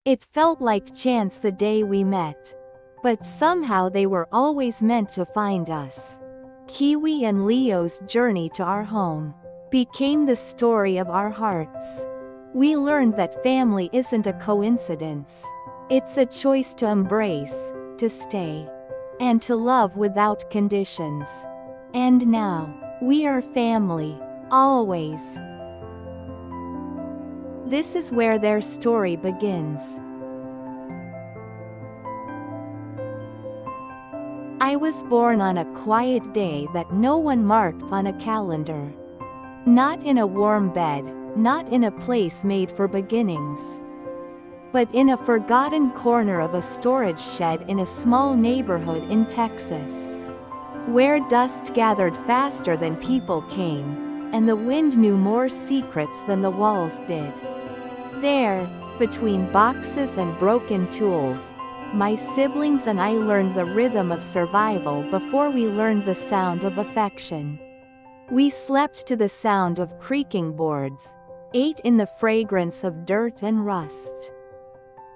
It felt like chance the day we met. But somehow they were always meant to find us. Kiwi and Leo's journey to our home became the story of our hearts. We learned that family isn't a coincidence. It's a choice to embrace, to stay, and to love without conditions. And now, we are family, always. This is where their story begins. I was born on a quiet day that no one marked on a calendar. Not in a warm bed, not in a place made for beginnings, but in a forgotten corner of a storage shed in a small neighborhood in Texas, where dust gathered faster than people came, and the wind knew more secrets than the walls did. There, between boxes and broken tools, my siblings and I learned the rhythm of survival before we learned the sound of affection. We slept to the sound of creaking boards, ate in the fragrance of dirt and rust,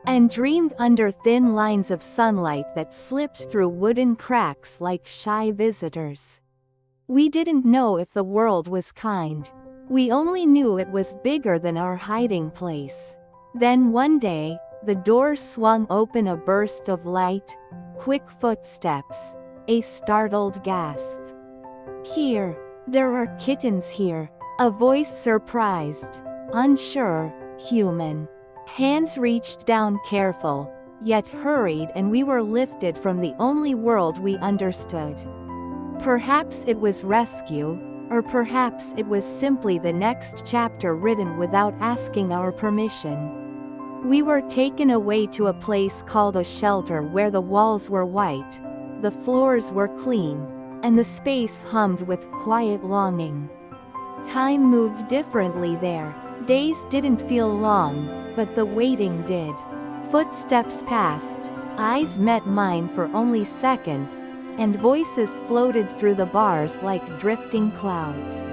and dreamed under thin lines of sunlight that slipped through wooden cracks like shy visitors. We didn't know if the world was kind. We only knew it was bigger than our hiding place. Then one day, the door swung open, a burst of light, quick footsteps, a startled gasp. "Here, there are kittens here," a voice, surprised, unsure, human. Hands reached down, careful, yet hurried, and we were lifted from the only world we understood. Perhaps it was rescue, or perhaps it was simply the next chapter written without asking our permission. We were taken away to a place called a shelter where the walls were white, the floors were clean, and the space hummed with quiet longing. Time moved differently there. Days didn't feel long, but the waiting did. Footsteps passed, eyes met mine for only seconds, and voices floated through the bars like drifting clouds.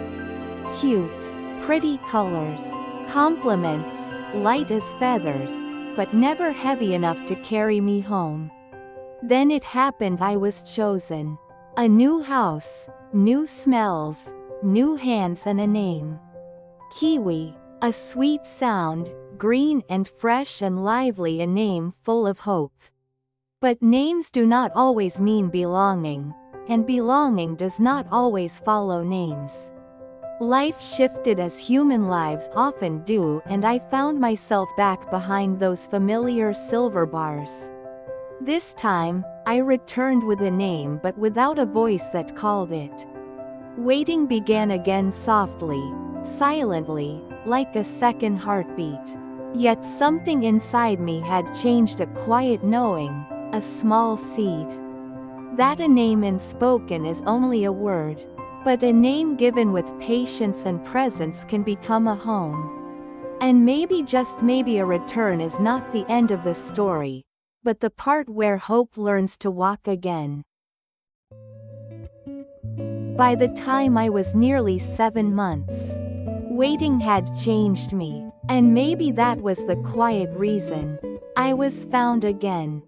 Cute, pretty colors, compliments, light as feathers, but never heavy enough to carry me home. Then it happened, I was chosen. A new house, new smells, new hands, and a name. Kiwi, a sweet sound, green and fresh and lively, a name full of hope. But names do not always mean belonging, and belonging does not always follow names. Life shifted as human lives often do, and I found myself back behind those familiar silver bars. This time, I returned with a name but without a voice that called it. Waiting began again, softly, silently, like a second heartbeat. Yet something inside me had changed, a quiet knowing, a small seed. That a name unspoken is only a word. But a name given with patience and presence can become a home. And maybe, just maybe, a return is not the end of the story, but the part where hope learns to walk again. By the time I was nearly 7 months, waiting had changed me, and maybe that was the quiet reason. I was found again.